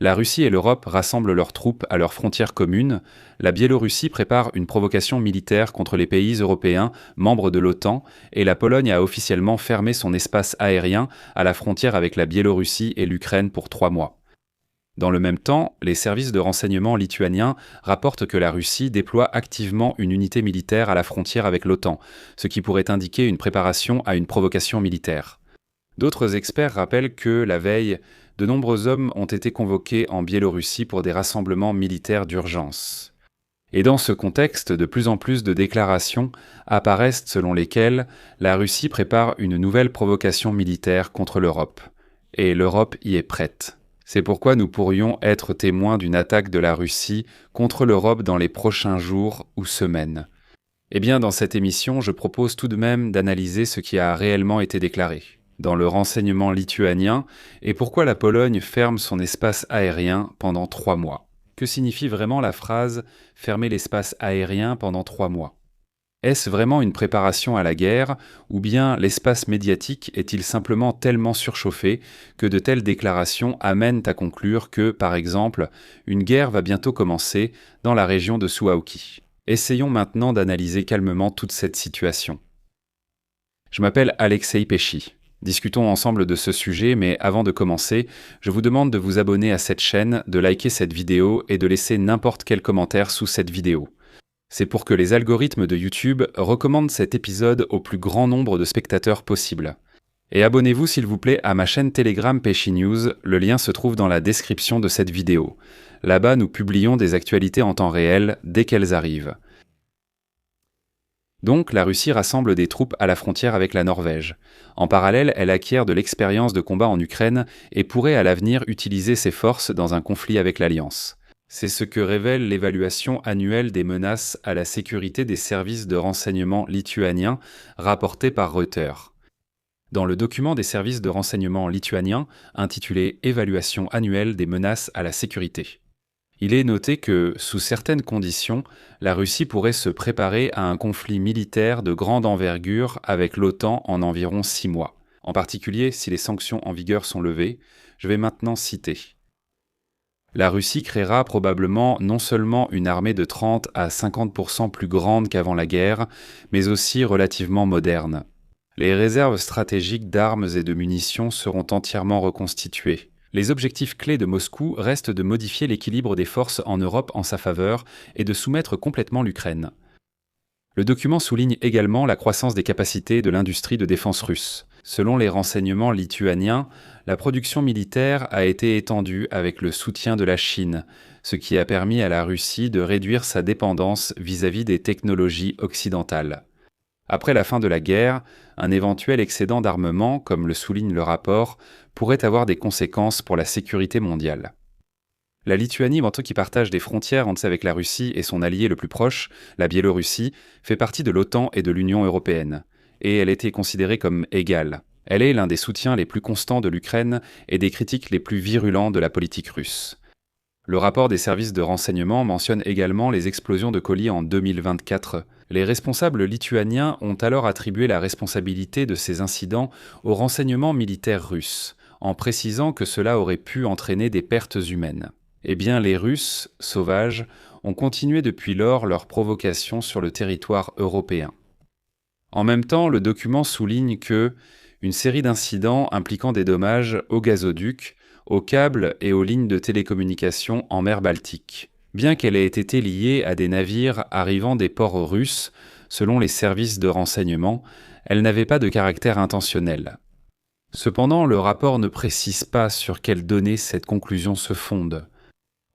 La Russie et l'Europe rassemblent leurs troupes à leurs frontières communes. La Biélorussie prépare une provocation militaire contre les pays européens membres de l'OTAN et la Pologne a officiellement fermé son espace aérien à la frontière avec la Biélorussie et l'Ukraine pour 3 mois. Dans le même temps, les services de renseignement lituaniens rapportent que la Russie déploie activement une unité militaire à la frontière avec l'OTAN, ce qui pourrait indiquer une préparation à une provocation militaire. D'autres experts rappellent que, la veille, de nombreux hommes ont été convoqués en Biélorussie pour des rassemblements militaires d'urgence. Et dans ce contexte, de plus en plus de déclarations apparaissent selon lesquelles la Russie prépare une nouvelle provocation militaire contre l'Europe. Et l'Europe y est prête. C'est pourquoi nous pourrions être témoins d'une attaque de la Russie contre l'Europe dans les prochains jours ou semaines. Eh bien, dans cette émission, je propose tout de même d'analyser ce qui a réellement été déclaré dans le renseignement lituanien et pourquoi la Pologne ferme son espace aérien pendant 3 mois. Que signifie vraiment la phrase « fermer l'espace aérien pendant 3 mois » ? Est-ce vraiment une préparation à la guerre, ou bien l'espace médiatique est-il simplement tellement surchauffé que de telles déclarations amènent à conclure que, par exemple, une guerre va bientôt commencer dans la région de Suwałki ? Essayons maintenant d'analyser calmement toute cette situation. Je m'appelle Alexei Pesci. Discutons ensemble de ce sujet, mais avant de commencer, je vous demande de vous abonner à cette chaîne, de liker cette vidéo et de laisser n'importe quel commentaire sous cette vidéo. C'est pour que les algorithmes de YouTube recommandent cet épisode au plus grand nombre de spectateurs possible. Et abonnez-vous s'il vous plaît à ma chaîne Telegram Pesci News, le lien se trouve dans la description de cette vidéo. Là-bas, nous publions des actualités en temps réel dès qu'elles arrivent. Donc, la Russie rassemble des troupes à la frontière avec la Norvège. En parallèle, elle acquiert de l'expérience de combat en Ukraine et pourrait à l'avenir utiliser ses forces dans un conflit avec l'Alliance. C'est ce que révèle l'évaluation annuelle des menaces à la sécurité des services de renseignement lituaniens rapportée par Reuters. Dans le document des services de renseignement lituaniens, intitulé « Évaluation annuelle des menaces à la sécurité », il est noté que, sous certaines conditions, la Russie pourrait se préparer à un conflit militaire de grande envergure avec l'OTAN en environ 6 mois. En particulier, si les sanctions en vigueur sont levées, je vais maintenant citer. La Russie créera probablement non seulement une armée de 30 à 50% plus grande qu'avant la guerre, mais aussi relativement moderne. Les réserves stratégiques d'armes et de munitions seront entièrement reconstituées. Les objectifs clés de Moscou restent de modifier l'équilibre des forces en Europe en sa faveur et de soumettre complètement l'Ukraine. Le document souligne également la croissance des capacités de l'industrie de défense russe. Selon les renseignements lituaniens, la production militaire a été étendue avec le soutien de la Chine, ce qui a permis à la Russie de réduire sa dépendance vis-à-vis des technologies occidentales. Après la fin de la guerre, un éventuel excédent d'armement, comme le souligne le rapport, pourrait avoir des conséquences pour la sécurité mondiale. La Lituanie, qui partage des frontières avec la Russie et son allié le plus proche, la Biélorussie, fait partie de l'OTAN et de l'Union européenne. Et elle était considérée comme égale. Elle est l'un des soutiens les plus constants de l'Ukraine et des critiques les plus virulents de la politique russe. Le rapport des services de renseignement mentionne également les explosions de colis en 2024. Les responsables lituaniens ont alors attribué la responsabilité de ces incidents aux renseignements militaires russes, en précisant que cela aurait pu entraîner des pertes humaines. Eh bien, les Russes, sauvages, ont continué depuis lors leur provocation sur le territoire européen. En même temps, le document souligne que une série d'incidents impliquant des dommages aux gazoducs, aux câbles et aux lignes de télécommunications en mer Baltique. Bien qu'elle ait été liée à des navires arrivant des ports russes, selon les services de renseignement, elle n'avait pas de caractère intentionnel. Cependant, le rapport ne précise pas sur quelles données cette conclusion se fonde.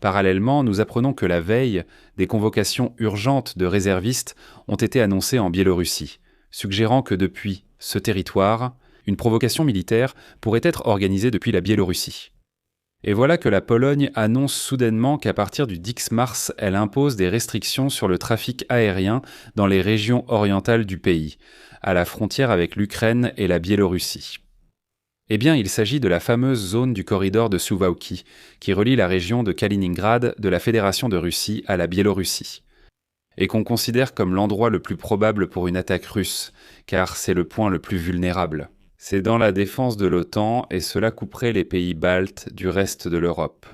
Parallèlement, nous apprenons que la veille, des convocations urgentes de réservistes ont été annoncées en Biélorussie, suggérant que depuis ce territoire, une provocation militaire pourrait être organisée depuis la Biélorussie. Et voilà que la Pologne annonce soudainement qu'à partir du 10 mars, elle impose des restrictions sur le trafic aérien dans les régions orientales du pays, à la frontière avec l'Ukraine et la Biélorussie. Eh bien, il s'agit de la fameuse zone du corridor de Suwałki, qui relie la région de Kaliningrad de la Fédération de Russie à la Biélorussie, et qu'on considère comme l'endroit le plus probable pour une attaque russe, car c'est le point le plus vulnérable. C'est dans la défense de l'OTAN et cela couperait les pays baltes du reste de l'Europe.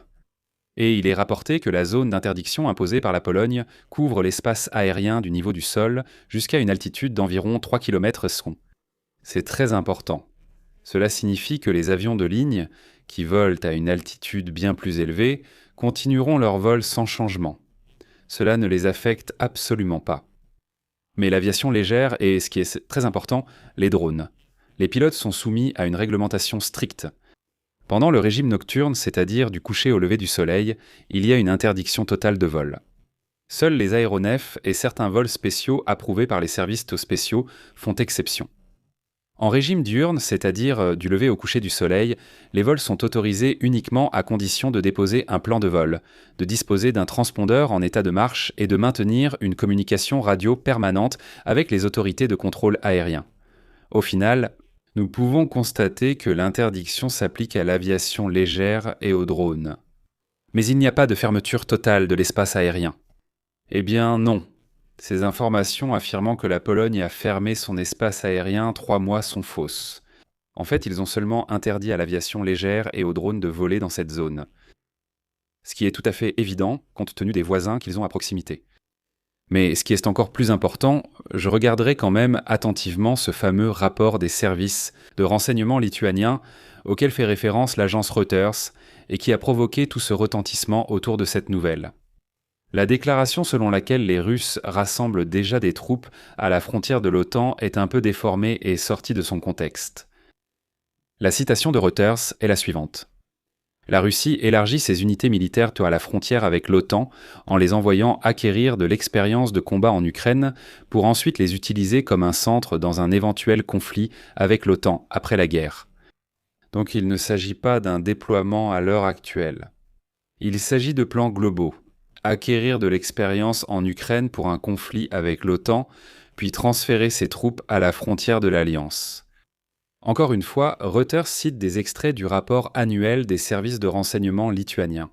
Et il est rapporté que la zone d'interdiction imposée par la Pologne couvre l'espace aérien du niveau du sol jusqu'à une altitude d'environ 3 km. C'est très important. Cela signifie que les avions de ligne, qui volent à une altitude bien plus élevée, continueront leur vol sans changement. Cela ne les affecte absolument pas. Mais l'aviation légère et, ce qui est très important, les drones. Les pilotes sont soumis à une réglementation stricte. Pendant le régime nocturne, c'est-à-dire du coucher au lever du soleil, il y a une interdiction totale de vol. Seuls les aéronefs et certains vols spéciaux approuvés par les services spéciaux font exception. En régime diurne, c'est-à-dire du lever au coucher du soleil, les vols sont autorisés uniquement à condition de déposer un plan de vol, de disposer d'un transpondeur en état de marche et de maintenir une communication radio permanente avec les autorités de contrôle aérien. Au final, nous pouvons constater que l'interdiction s'applique à l'aviation légère et aux drones. Mais il n'y a pas de fermeture totale de l'espace aérien. Eh bien non. Ces informations affirmant que la Pologne a fermé son espace aérien 3 mois sont fausses. En fait, ils ont seulement interdit à l'aviation légère et aux drones de voler dans cette zone. Ce qui est tout à fait évident compte tenu des voisins qu'ils ont à proximité. Mais ce qui est encore plus important, je regarderai quand même attentivement ce fameux rapport des services de renseignement lituaniens auquel fait référence l'agence Reuters et qui a provoqué tout ce retentissement autour de cette nouvelle. La déclaration selon laquelle les Russes rassemblent déjà des troupes à la frontière de l'OTAN est un peu déformée et sortie de son contexte. La citation de Reuters est la suivante. La Russie élargit ses unités militaires à la frontière avec l'OTAN en les envoyant acquérir de l'expérience de combat en Ukraine pour ensuite les utiliser comme un centre dans un éventuel conflit avec l'OTAN après la guerre. Donc il ne s'agit pas d'un déploiement à l'heure actuelle. Il s'agit de plans globaux. Acquérir de l'expérience en Ukraine pour un conflit avec l'OTAN, puis transférer ses troupes à la frontière de l'Alliance. Encore une fois, Reuters cite des extraits du rapport annuel des services de renseignement lituaniens.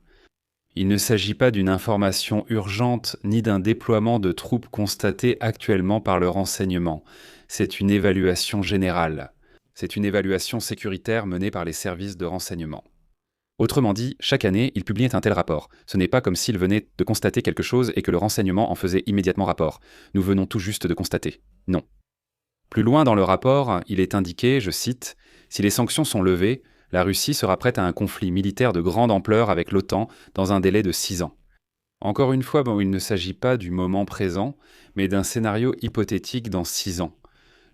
Il ne s'agit pas d'une information urgente ni d'un déploiement de troupes constaté actuellement par le renseignement. C'est une évaluation générale. C'est une évaluation sécuritaire menée par les services de renseignement. Autrement dit, chaque année, il publiait un tel rapport. Ce n'est pas comme s'il venait de constater quelque chose et que le renseignement en faisait immédiatement rapport. Nous venons tout juste de constater. Non. Plus loin dans le rapport, il est indiqué, je cite, « Si les sanctions sont levées, la Russie sera prête à un conflit militaire de grande ampleur avec l'OTAN dans un délai de 6 ans. » Encore une fois, il ne s'agit pas du moment présent, mais d'un scénario hypothétique dans 6 ans.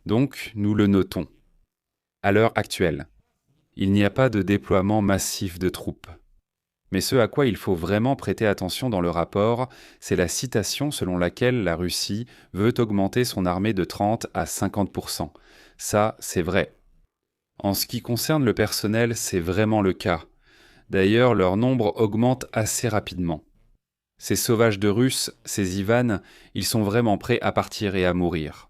Donc, nous le notons. À l'heure actuelle, il n'y a pas de déploiement massif de troupes. Mais ce à quoi il faut vraiment prêter attention dans le rapport, c'est la citation selon laquelle la Russie veut augmenter son armée de 30 à 50%. Ça, c'est vrai. En ce qui concerne le personnel, c'est vraiment le cas. D'ailleurs, leur nombre augmente assez rapidement. Ces sauvages de Russes, ces Ivan, ils sont vraiment prêts à partir et à mourir.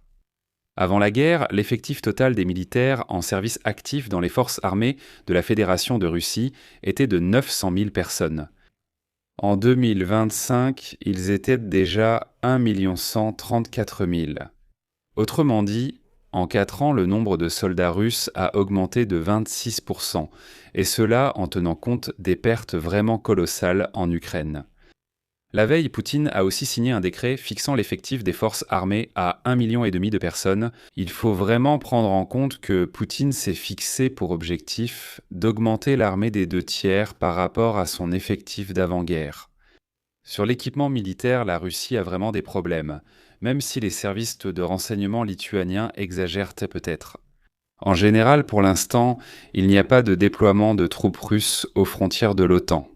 Avant la guerre, l'effectif total des militaires en service actif dans les forces armées de la Fédération de Russie était de 900 000 personnes. En 2025, ils étaient déjà 1 134 000. Autrement dit, en 4 ans, le nombre de soldats russes a augmenté de 26%, et cela en tenant compte des pertes vraiment colossales en Ukraine. La veille, Poutine a aussi signé un décret fixant l'effectif des forces armées à 1,5 million de personnes. Il faut vraiment prendre en compte que Poutine s'est fixé pour objectif d'augmenter l'armée des 2/3 par rapport à son effectif d'avant-guerre. Sur l'équipement militaire, la Russie a vraiment des problèmes, même si les services de renseignement lituaniens exagèrent peut-être. En général, pour l'instant, il n'y a pas de déploiement de troupes russes aux frontières de l'OTAN.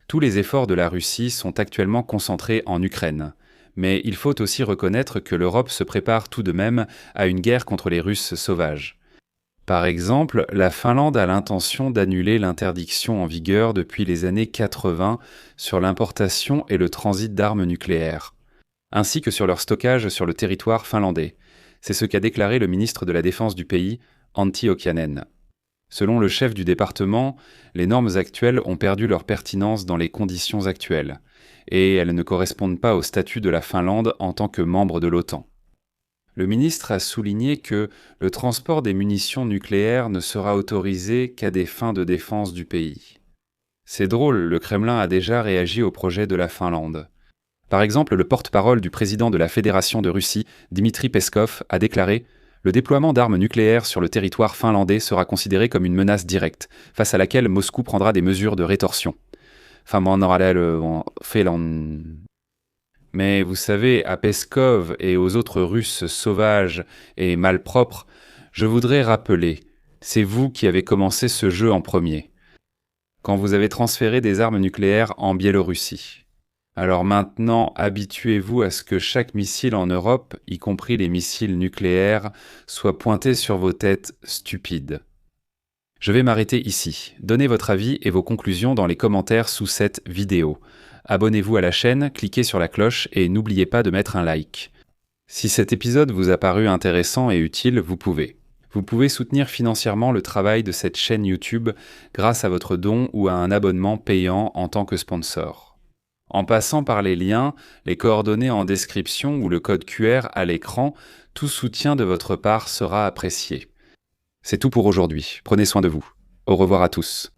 Tous les efforts de la Russie sont actuellement concentrés en Ukraine. Mais il faut aussi reconnaître que l'Europe se prépare tout de même à une guerre contre les Russes sauvages. Par exemple, la Finlande a l'intention d'annuler l'interdiction en vigueur depuis les années 80 sur l'importation et le transit d'armes nucléaires, ainsi que sur leur stockage sur le territoire finlandais. C'est ce qu'a déclaré le ministre de la Défense du pays, Antti Oksanen. Selon le chef du département, les normes actuelles ont perdu leur pertinence dans les conditions actuelles, et elles ne correspondent pas au statut de la Finlande en tant que membre de l'OTAN. Le ministre a souligné que le transport des munitions nucléaires ne sera autorisé qu'à des fins de défense du pays. C'est drôle, le Kremlin a déjà réagi au projet de la Finlande. Par exemple, le porte-parole du président de la Fédération de Russie, Dmitri Peskov, a déclaré « Le déploiement d'armes nucléaires sur le territoire finlandais sera considéré comme une menace directe, face à laquelle Moscou prendra des mesures de rétorsion. » Mais vous savez, à Peskov et aux autres Russes sauvages et malpropres, je voudrais rappeler, c'est vous qui avez commencé ce jeu en premier, quand vous avez transféré des armes nucléaires en Biélorussie. Alors maintenant, habituez-vous à ce que chaque missile en Europe, y compris les missiles nucléaires, soit pointé sur vos têtes stupides. Je vais m'arrêter ici. Donnez votre avis et vos conclusions dans les commentaires sous cette vidéo. Abonnez-vous à la chaîne, cliquez sur la cloche et n'oubliez pas de mettre un like. Si cet épisode vous a paru intéressant et utile, vous pouvez soutenir financièrement le travail de cette chaîne YouTube grâce à votre don ou à un abonnement payant en tant que sponsor. En passant par les liens, les coordonnées en description ou le code QR à l'écran, tout soutien de votre part sera apprécié. C'est tout pour aujourd'hui. Prenez soin de vous. Au revoir à tous.